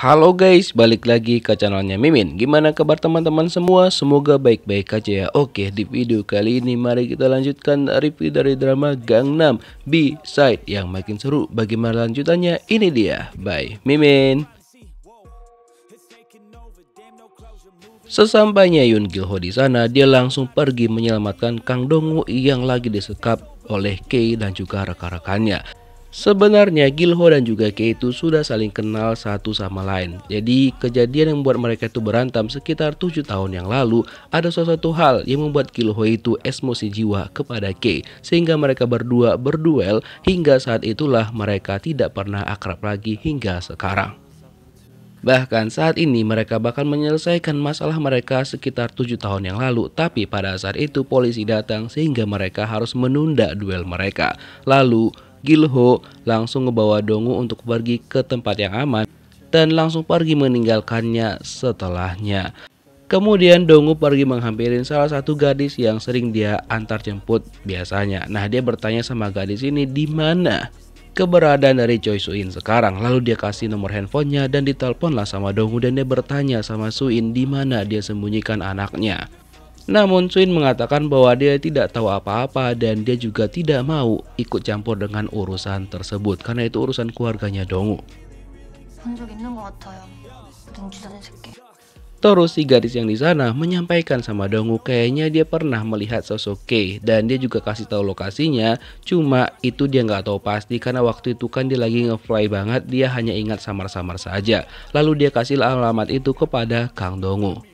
Halo guys, balik lagi ke channelnya Mimin. Gimana kabar teman-teman semua? Semoga baik-baik aja ya. Oke, di video kali ini mari kita lanjutkan review dari drama Gangnam B-Side yang makin seru. Bagaimana lanjutannya? Ini dia, by Mimin. Sesampainya Yoon Gil-ho di sana, dia langsung pergi menyelamatkan Kang Dong-woo yang lagi disekap oleh Kei dan juga rekan-rekannya. Sebenarnya Gil-ho dan juga Kei itu sudah saling kenal satu sama lain. Jadi kejadian yang membuat mereka itu berantem sekitar 7 tahun yang lalu, ada sesuatu hal yang membuat Gil-ho itu emosi jiwa kepada Kei, sehingga mereka berdua berduel. Hingga saat itulah mereka tidak pernah akrab lagi hingga sekarang. Bahkan saat ini mereka bakal menyelesaikan masalah mereka sekitar 7 tahun yang lalu. Tapi pada saat itu polisi datang sehingga mereka harus menunda duel mereka. Lalu Gil-ho langsung ngebawa Dong-woo untuk pergi ke tempat yang aman dan langsung pergi meninggalkannya setelahnya. Kemudian Dong-woo pergi menghampirin salah satu gadis yang sering dia antar jemput biasanya. Nah, dia bertanya sama gadis ini di mana keberadaan dari Choi Soo-in sekarang. Lalu dia kasih nomor handphonenya dan diteleponlah sama Dong-woo dan dia bertanya sama Soo-in di mana dia sembunyikan anaknya. Namun Soo-in mengatakan bahwa dia tidak tahu apa-apa dan dia juga tidak mau ikut campur dengan urusan tersebut karena itu urusan keluarganya Dong-woo. Terus si gadis yang di sana menyampaikan sama Dong-woo kayaknya dia pernah melihat sosok Kei dan dia juga kasih tahu lokasinya. Cuma itu dia nggak tahu pasti karena waktu itu kan dia lagi ngefly banget, dia hanya ingat samar-samar saja. Lalu dia kasih alamat itu kepada Kang Dong-woo.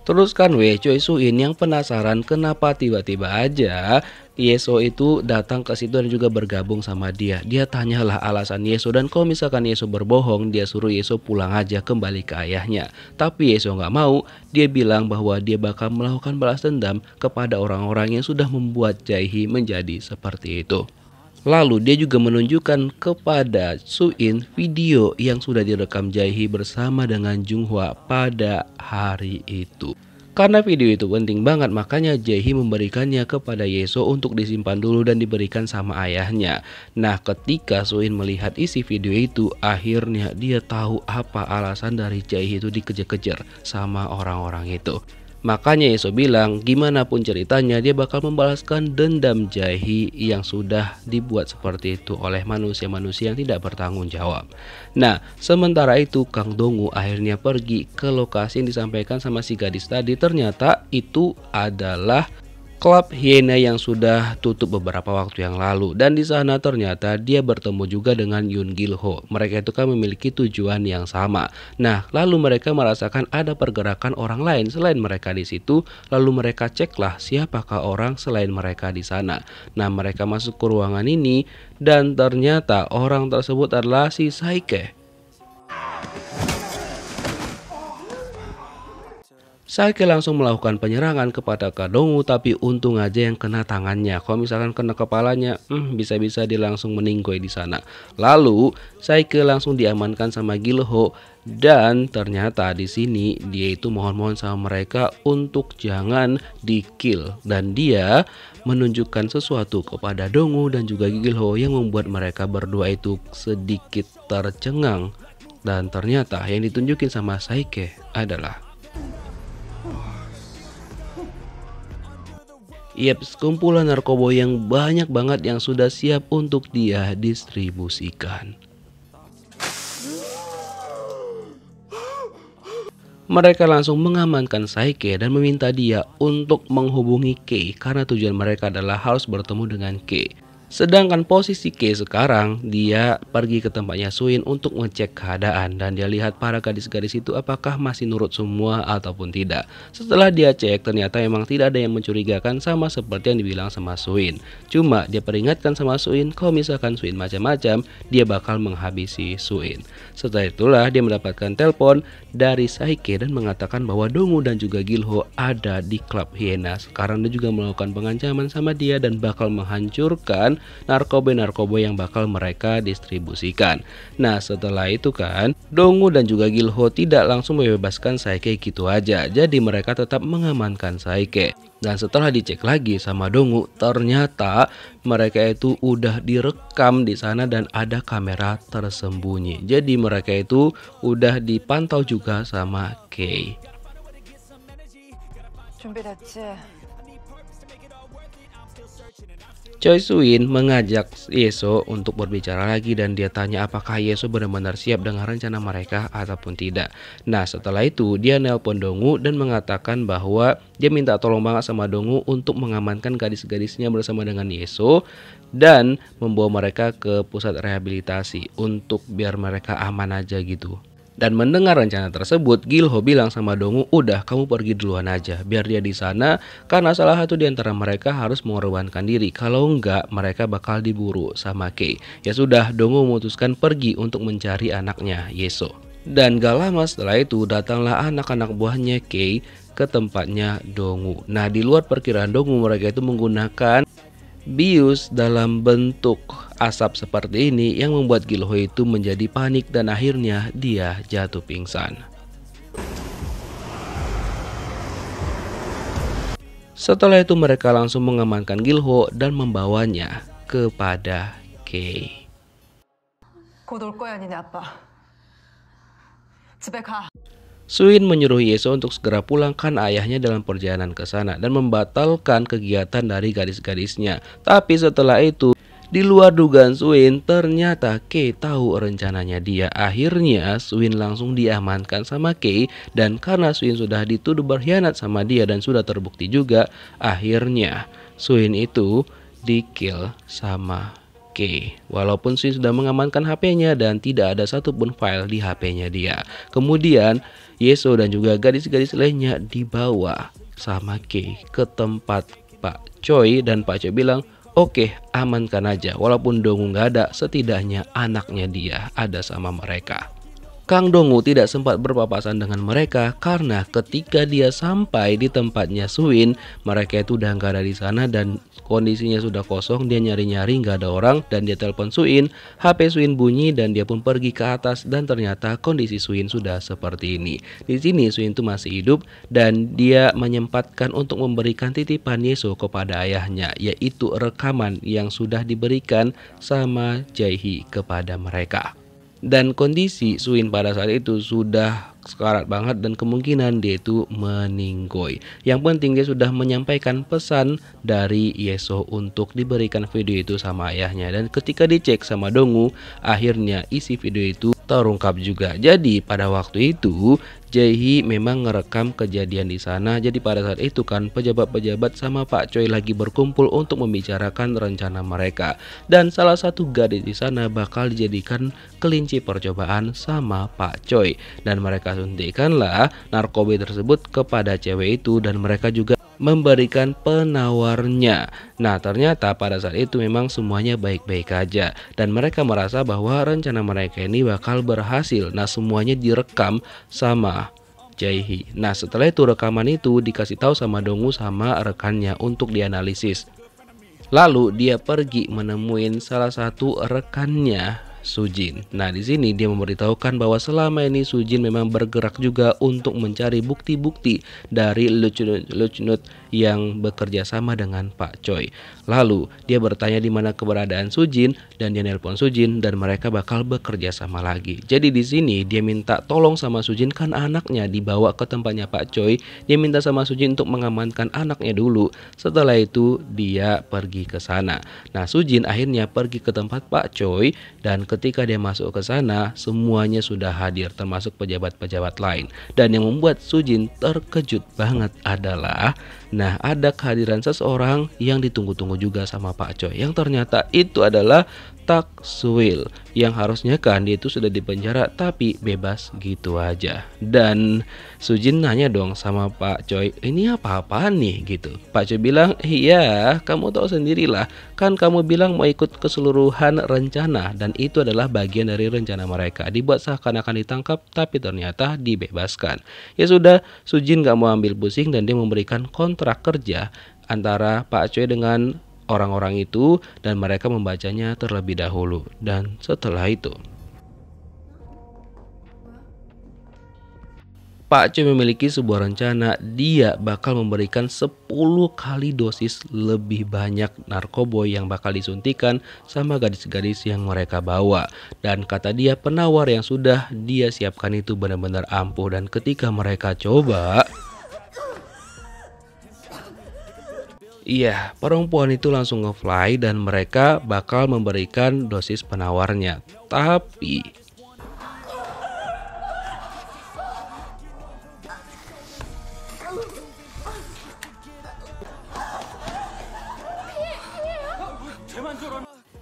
Terus kan Choi Soo-in yang penasaran kenapa tiba-tiba aja Yeso itu datang ke situ dan juga bergabung sama dia. Dia tanyalah alasan Yeso dan kalau misalkan Yeso berbohong, dia suruh Yeso pulang aja kembali ke ayahnya. Tapi Yeso nggak mau, dia bilang bahwa dia bakal melakukan balas dendam kepada orang-orang yang sudah membuat Jae-hee menjadi seperti itu. Lalu dia juga menunjukkan kepada Soo-in video yang sudah direkam Jae-hee bersama dengan Jung-hwa pada hari itu. Karena video itu penting banget, makanya Jae-hee memberikannya kepada Yeso untuk disimpan dulu dan diberikan sama ayahnya. Nah, ketika Soo-in melihat isi video itu, akhirnya dia tahu apa alasan dari Jae-hee itu dikejar-kejar sama orang-orang itu. Makanya Yeso bilang gimana pun ceritanya dia bakal membalaskan dendam Jae-hee yang sudah dibuat seperti itu oleh manusia-manusia yang tidak bertanggung jawab. Nah, sementara itu Kang Dong-woo akhirnya pergi ke lokasi yang disampaikan sama si gadis tadi. Ternyata itu adalah klub Hyena yang sudah tutup beberapa waktu yang lalu, dan di sana ternyata dia bertemu juga dengan Yoon Gil-ho. Mereka itu kan memiliki tujuan yang sama. Nah, lalu mereka merasakan ada pergerakan orang lain selain mereka di situ. Lalu mereka ceklah siapakah orang selain mereka di sana. Nah, mereka masuk ke ruangan ini dan ternyata orang tersebut adalah si Saike. Saike langsung melakukan penyerangan kepada Kang Dong-woo, tapi untung aja yang kena tangannya. Kalau misalkan kena kepalanya, bisa-bisa dia langsung meninggoy di sana. Lalu Saike langsung diamankan sama Gil-ho dan ternyata di sini dia itu mohon-mohon sama mereka untuk jangan di-kill dan dia menunjukkan sesuatu kepada Dong-woo dan juga Gil-ho yang membuat mereka berdua itu sedikit tercengang. Dan ternyata yang ditunjukin sama Saike adalah kumpulan narkoba yang banyak banget yang sudah siap untuk dia distribusikan. Mereka langsung mengamankan Saike dan meminta dia untuk menghubungi Kei karena tujuan mereka adalah harus bertemu dengan Kei. Sedangkan posisi Kei sekarang dia pergi ke tempatnya Soo-in untuk ngecek keadaan dan dia lihat para gadis-gadis itu apakah masih nurut semua ataupun tidak. Setelah dia cek ternyata memang tidak ada yang mencurigakan sama seperti yang dibilang sama Soo-in. Cuma dia peringatkan sama Soo-in kalau misalkan Soo-in macam-macam dia bakal menghabisi Soo-in. Setelah itulah dia mendapatkan telepon dari Saike dan mengatakan bahwa Dong-woo dan juga Gil-ho ada di klub Hyena. Sekarang dia juga melakukan pengancaman sama dia dan bakal menghancurkan narkoba-narkoba yang bakal mereka distribusikan. Nah, setelah itu kan Dong-woo dan juga Gil-ho tidak langsung membebaskan Saike gitu aja. Jadi mereka tetap mengamankan Saike. Dan setelah dicek lagi sama Dongu, ternyata mereka itu udah direkam di sana dan ada kamera tersembunyi. Jadi mereka itu udah dipantau juga sama Kay. Choi Suin mengajak Yeso untuk berbicara lagi dan dia tanya apakah Yeso benar-benar siap dengan rencana mereka ataupun tidak. Nah setelah itu dia nelpon Dongu dan mengatakan bahwa dia minta tolong banget sama Dongu untuk mengamankan gadis-gadisnya bersama dengan Yeso dan membawa mereka ke pusat rehabilitasi untuk biar mereka aman aja gitu. Dan mendengar rencana tersebut, Gilho bilang sama Dongu, udah kamu pergi duluan aja, biar dia di sana, karena salah satu di antara mereka harus mengorbankan diri. Kalau enggak, mereka bakal diburu sama Kay. Ya sudah, Dongu memutuskan pergi untuk mencari anaknya, Yeso. Dan gak lama setelah itu, datanglah anak-anak buahnya Kay ke tempatnya Dongu. Nah, di luar perkiraan Dongu, mereka itu menggunakan bius dalam bentuk asap seperti ini yang membuat Gilho itu menjadi panik dan akhirnya dia jatuh pingsan. Setelah itu mereka langsung mengamankan Gilho dan membawanya kepada Kay. Suin menyuruh Yeso untuk segera pulangkan ayahnya dalam perjalanan ke sana dan membatalkan kegiatan dari gadis-gadisnya. Tapi setelah itu, di luar dugaan Suin, ternyata Kay tahu rencananya dia. Akhirnya Suin langsung diamankan sama Kay dan karena Suin sudah dituduh berkhianat sama dia dan sudah terbukti juga, akhirnya Suin itu di-kill sama Kay. Walaupun Suin sudah mengamankan HP-nya dan tidak ada satupun file di HP-nya dia. Kemudian Yeso dan juga gadis-gadis lainnya dibawa sama Kay ke tempat Pak Choi dan Pak Choi bilang, oke, amankan aja. Walaupun Dongu nggak ada, setidaknya anaknya dia ada sama mereka. Kang Dongu tidak sempat berpapasan dengan mereka karena ketika dia sampai di tempatnya Suin, mereka itu udah nggak ada di sana dan kondisinya sudah kosong. Dia nyari-nyari nggak ada orang dan dia telepon Suin, HP Suin bunyi dan dia pun pergi ke atas dan ternyata kondisi Suin sudah seperti ini. Di sini Suin itu masih hidup dan dia menyempatkan untuk memberikan titipan Yeso kepada ayahnya, yaitu rekaman yang sudah diberikan sama Jae-hee kepada mereka. Dan kondisi Suin pada saat itu sudah sekarat banget dan kemungkinan dia itu meninggoy. Yang penting dia sudah menyampaikan pesan dari Yeso untuk diberikan video itu sama ayahnya. Dan ketika dicek sama Dongu, akhirnya isi video itu terungkap juga. Jadi pada waktu itu Jae-hee memang ngerekam kejadian di sana. Jadi pada saat itu kan pejabat-pejabat sama Pak Choi lagi berkumpul untuk membicarakan rencana mereka. Dan salah satu gadis di sana bakal dijadikan kelinci percobaan sama Pak Choi. Dan mereka suntikanlah narkoba tersebut kepada cewek itu dan mereka juga memberikan penawarnya. Nah ternyata pada saat itu memang semuanya baik-baik aja dan mereka merasa bahwa rencana mereka ini bakal berhasil. Nah semuanya direkam sama Jae-hee. Nah setelah itu rekaman itu dikasih tahu sama Dongu sama rekannya untuk dianalisis. Lalu dia pergi menemuin salah satu rekannya, Sujin. Nah di sini dia memberitahukan bahwa selama ini Sujin memang bergerak juga untuk mencari bukti-bukti dari Lucnut yang bekerja sama dengan Pak Choi. Lalu dia bertanya di mana keberadaan Sujin dan dia nelpon Sujin dan mereka bakal bekerja sama lagi. Jadi di sini dia minta tolong sama Sujin kan anaknya dibawa ke tempatnya Pak Choi. Dia minta sama Sujin untuk mengamankan anaknya dulu. Setelah itu dia pergi ke sana. Nah Sujin akhirnya pergi ke tempat Pak Choi dan ketika dia masuk ke sana semuanya sudah hadir termasuk pejabat-pejabat lain. Dan yang membuat Sujin terkejut banget adalah ada kehadiran seseorang yang ditunggu-tunggu juga sama Pak Choi yang ternyata itu adalah Tak Suil yang harusnya kan dia itu sudah dipenjara tapi bebas gitu aja. Dan Sujin nanya dong sama Pak Choi, ini apa-apaan nih gitu. Pak Choi bilang, iya kamu tahu sendirilah kan kamu bilang mau ikut keseluruhan rencana dan itu adalah bagian dari rencana mereka. Dibuat seakan-akan ditangkap tapi ternyata dibebaskan. Ya sudah, Sujin gak mau ambil pusing dan dia memberikan kontrak kerja antara Pak Choi dengan orang-orang itu dan mereka membacanya terlebih dahulu. Dan setelah itu Pak Choi memiliki sebuah rencana, dia bakal memberikan 10 kali dosis lebih banyak narkoboy yang bakal disuntikan sama gadis-gadis yang mereka bawa. Dan kata dia penawar yang sudah dia siapkan itu benar-benar ampuh, dan ketika mereka coba, iya, perempuan itu langsung nge-fly dan mereka bakal memberikan dosis penawarnya. Tapi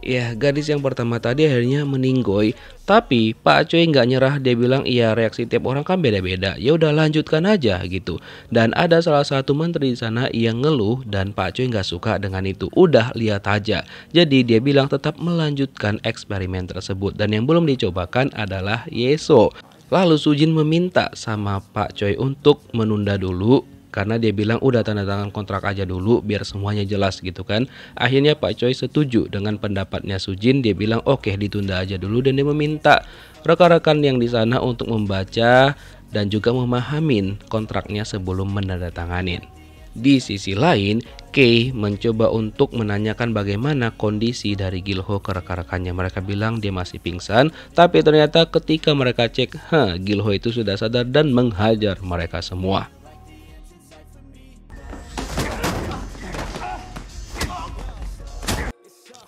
ya, gadis yang pertama tadi akhirnya meninggoy, tapi Pak Choi nggak nyerah. Dia bilang, iya, reaksi tiap orang kan beda-beda. Ya udah, lanjutkan aja gitu. Dan ada salah satu menteri di sana yang ngeluh dan Pak Choi nggak suka dengan itu. Udah, lihat aja. Jadi dia bilang tetap melanjutkan eksperimen tersebut, dan yang belum dicobakan adalah Yeso. Lalu Sujin meminta sama Pak Choi untuk menunda dulu, karena dia bilang udah tanda tangan kontrak aja dulu biar semuanya jelas gitu kan. Akhirnya Pak Choi setuju dengan pendapatnya Sujin. Dia bilang oke, ditunda aja dulu, dan dia meminta rekan-rekan yang di sana untuk membaca dan juga memahamin kontraknya sebelum menandatanganin. Di sisi lain, Kei mencoba untuk menanyakan bagaimana kondisi dari Gilho ke rekan-rekannya. Mereka bilang dia masih pingsan, tapi ternyata ketika mereka cek, Gilho itu sudah sadar dan menghajar mereka semua.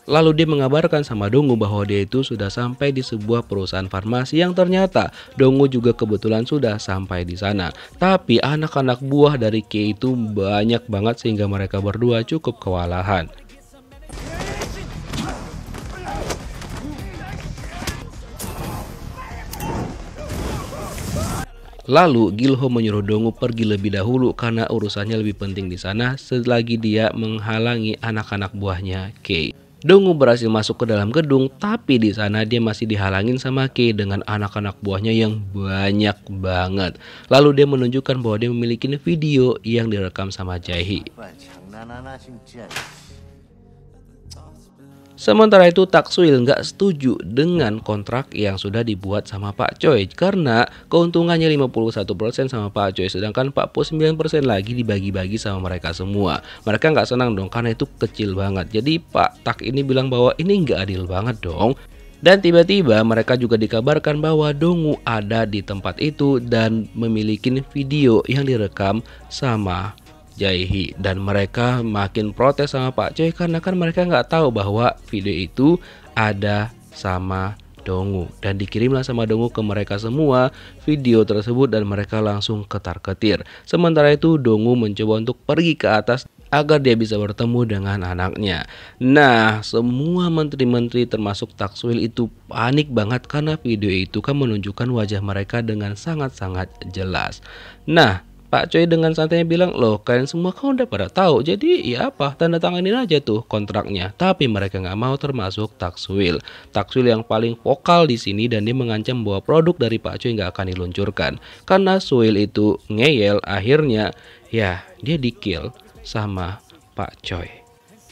Lalu dia mengabarkan sama Donggu bahwa dia itu sudah sampai di sebuah perusahaan farmasi, yang ternyata Donggu juga kebetulan sudah sampai di sana. Tapi anak-anak buah dari Kei itu banyak banget sehingga mereka berdua cukup kewalahan. Lalu Gilho menyuruh Donggu pergi lebih dahulu karena urusannya lebih penting di sana selagi dia menghalangi anak-anak buahnya Kei. Donggu berhasil masuk ke dalam gedung, tapi di sana dia masih dihalangin sama Kei dengan anak-anak buahnya yang banyak banget. Lalu dia menunjukkan bahwa dia memiliki video yang direkam sama Jae-hee. Sementara itu Tak-suil nggak setuju dengan kontrak yang sudah dibuat sama Pak Choi karena keuntungannya 51% sama Pak Choi, sedangkan 49% lagi dibagi-bagi sama mereka semua. Mereka nggak senang dong karena itu kecil banget. Jadi Pak Tak ini bilang bahwa ini nggak adil banget dong. Dan tiba-tiba mereka juga dikabarkan bahwa Donggu ada di tempat itu dan memiliki video yang direkam sama Jae-hee, dan mereka makin protes sama Pak Choi karena kan mereka nggak tahu bahwa video itu ada sama Donggu, dan dikirimlah sama Donggu ke mereka semua video tersebut dan mereka langsung ketar-ketir. Sementara itu Donggu mencoba untuk pergi ke atas agar dia bisa bertemu dengan anaknya. Nah, semua menteri-menteri termasuk Tak-suil itu panik banget karena video itu kan menunjukkan wajah mereka dengan sangat-sangat jelas. Nah, Pak Choi dengan santainya bilang, loh kalian semua kan udah pada tahu, jadi ya apa, tanda tanganin aja tuh kontraknya. Tapi mereka nggak mau, termasuk Tak-suil. Tak-suil yang paling vokal di sini, dan dia mengancam bahwa produk dari Pak Choi nggak akan diluncurkan. Karena Suil itu ngeyel, akhirnya ya dia di-kill sama Pak Choi.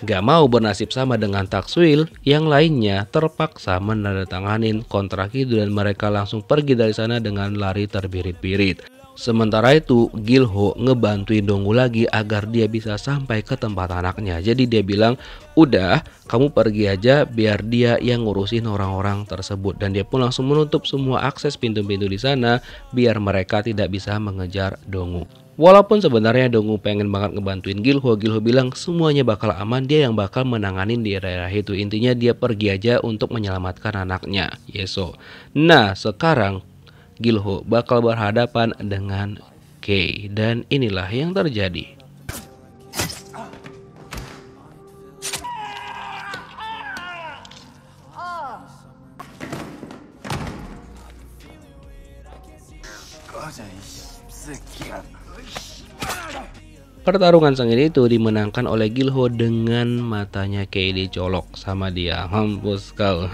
Gak mau bernasib sama dengan Tak-suil, yang lainnya terpaksa menandatanganin kontrak itu dan mereka langsung pergi dari sana dengan lari terbirit-birit. Sementara itu Gilho ngebantuin Donggu lagi agar dia bisa sampai ke tempat anaknya. Jadi dia bilang, udah kamu pergi aja biar dia yang ngurusin orang-orang tersebut. Dan dia pun langsung menutup semua akses pintu-pintu di sana biar mereka tidak bisa mengejar Donggu. Walaupun sebenarnya Donggu pengen banget ngebantuin Gilho, Gilho bilang semuanya bakal aman, dia yang bakal menanganin di daerah itu. Intinya dia pergi aja untuk menyelamatkan anaknya, Yeso. Nah, sekarang Gilho bakal berhadapan dengan Kei, dan inilah yang terjadi. Pertarungan sengit itu dimenangkan oleh Gilho dengan matanya Kei dicolok sama dia. Mampus kau.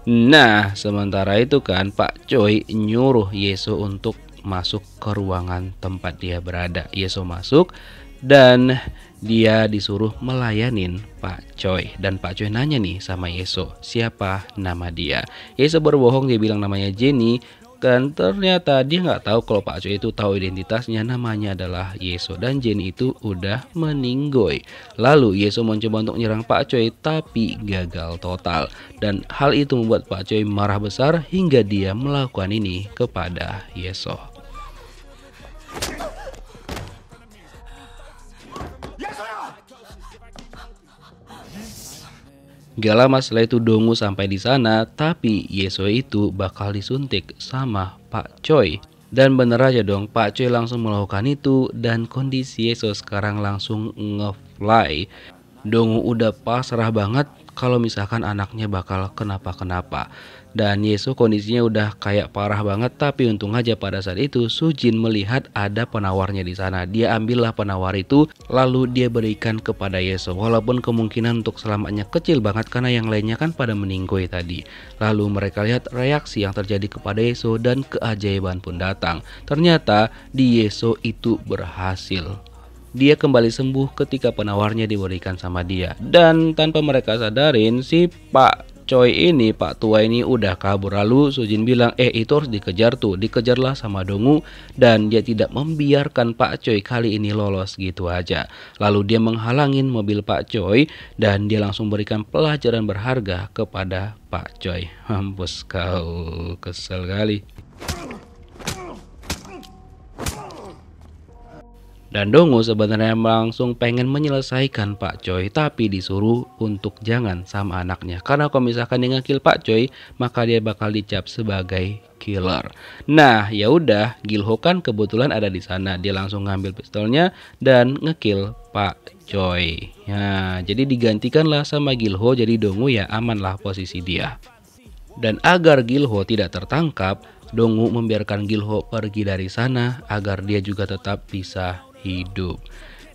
Nah, sementara itu kan Pak Choi nyuruh Yeso untuk masuk ke ruangan tempat dia berada. Yeso masuk dan dia disuruh melayanin Pak Choi. Dan Pak Choi nanya nih sama Yeso, siapa nama dia? Yeso berbohong, dia bilang namanya Jenny. menjelaskan ternyata dia nggak tahu kalau Pak Choi itu tahu identitasnya, namanya adalah Yeso, dan Jenny itu udah meninggoy. Lalu Yeso mencoba untuk menyerang Pak Choi tapi gagal total, dan hal itu membuat Pak Choi marah besar hingga dia melakukan ini kepada Yeso. Gak lama setelah itu Dongu sampai di sana, tapi Yeso itu bakal disuntik sama Pak Choi. Dan bener aja dong, Pak Choi langsung melakukan itu dan kondisi Yeso sekarang langsung nge-fly. Dongu udah pasrah banget kalau misalkan anaknya bakal kenapa-kenapa. Dan Yeso kondisinya udah kayak parah banget, tapi untung aja pada saat itu Sujin melihat ada penawarnya di sana. Dia ambillah penawar itu, lalu dia berikan kepada Yeso. Walaupun kemungkinan untuk selamatnya kecil banget karena yang lainnya kan pada meninggoy tadi. Lalu mereka lihat reaksi yang terjadi kepada Yeso dan keajaiban pun datang. Ternyata di Yeso itu berhasil. Dia kembali sembuh ketika penawarnya diberikan sama dia. Dan tanpa mereka sadarin, si Pak Choi ini, Pak tua ini udah kabur. Lalu Sujin bilang, itu harus dikejar tuh, dikejarlah sama Dongu. Dan dia tidak membiarkan Pak Choi kali ini lolos gitu aja. Lalu dia menghalangin mobil Pak Choi dan dia langsung berikan pelajaran berharga kepada Pak Choi. Mampus kau, kesel kali. Dan Dongu sebenarnya langsung pengen menyelesaikan Pak Choi, tapi disuruh untuk jangan sama anaknya. Karena kalau misalkan dia nge-kill Pak Choi, maka dia bakal dicap sebagai killer. Nah, ya udah, Gil-ho kan kebetulan ada di sana. Dia langsung ngambil pistolnya dan nge-kill Pak Choi. Nah, jadi digantikanlah sama Gil-ho, jadi Dongu ya amanlah posisi dia. Dan agar Gil-ho tidak tertangkap, Dongu membiarkan Gil-ho pergi dari sana agar dia juga tetap bisa hidup.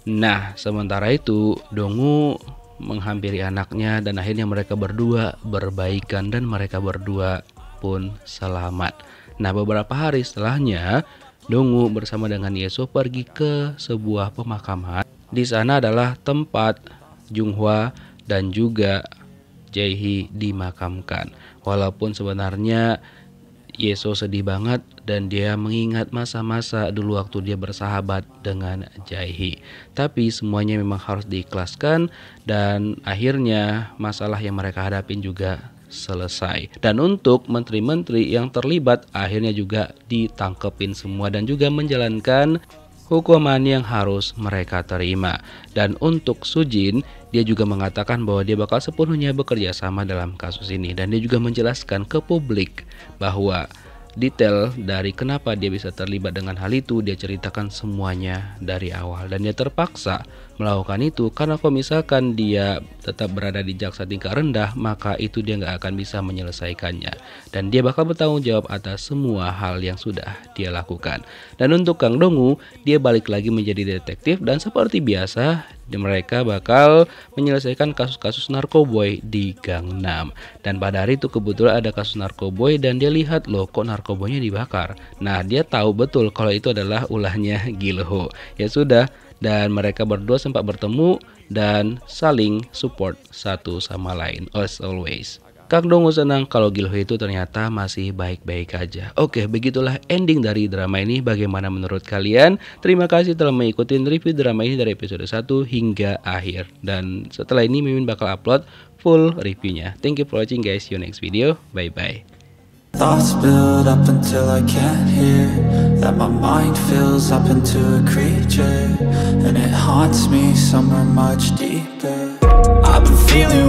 Nah, sementara itu Dongu menghampiri anaknya dan akhirnya mereka berdua berbaikan dan mereka berdua pun selamat. Nah, beberapa hari setelahnya Dongu bersama dengan Yeso pergi ke sebuah pemakaman. Di sana adalah tempat Junghwa dan juga Jae-hee dimakamkan. Walaupun sebenarnya Yeso sedih banget dan dia mengingat masa-masa dulu waktu dia bersahabat dengan Jae-hee. Tapi semuanya memang harus diikhlaskan dan akhirnya masalah yang mereka hadapin juga selesai. Dan untuk menteri-menteri yang terlibat akhirnya juga ditangkepin semua dan juga menjalankan hukuman yang harus mereka terima. Dan untuk Sujin, dia juga mengatakan bahwa dia bakal sepenuhnya bekerja sama dalam kasus ini. Dan dia juga menjelaskan ke publik bahwa detail dari kenapa dia bisa terlibat dengan hal itu, dia ceritakan semuanya dari awal. Dan dia terpaksa melakukan itu karena kalau misalkan dia tetap berada di jaksa tingkat rendah, maka itu dia nggak akan bisa menyelesaikannya. Dan dia bakal bertanggung jawab atas semua hal yang sudah dia lakukan. Dan untuk Kang Dongu, dia balik lagi menjadi detektif dan seperti biasa mereka bakal menyelesaikan kasus-kasus narkoboy di Gangnam. Dan pada hari itu kebetulan ada kasus narkoboy dan dia lihat loh kok narkoboynya dibakar. Nah, dia tahu betul kalau itu adalah ulahnya Gil-ho. Ya sudah, dan mereka berdua sempat bertemu dan saling support satu sama lain as always. Kang Dongu senang kalau Gil-ho itu ternyata masih baik-baik aja. Oke, begitulah ending dari drama ini. Bagaimana menurut kalian? Terima kasih telah mengikuti review drama ini dari episode 1 hingga akhir. Dan setelah ini Mimin bakal upload full reviewnya. Thank you for watching guys. See you next video. Bye-bye. Thoughts build up until I can't hear. That my mind fills up into a creature, and it haunts me somewhere much deeper. I've been feeling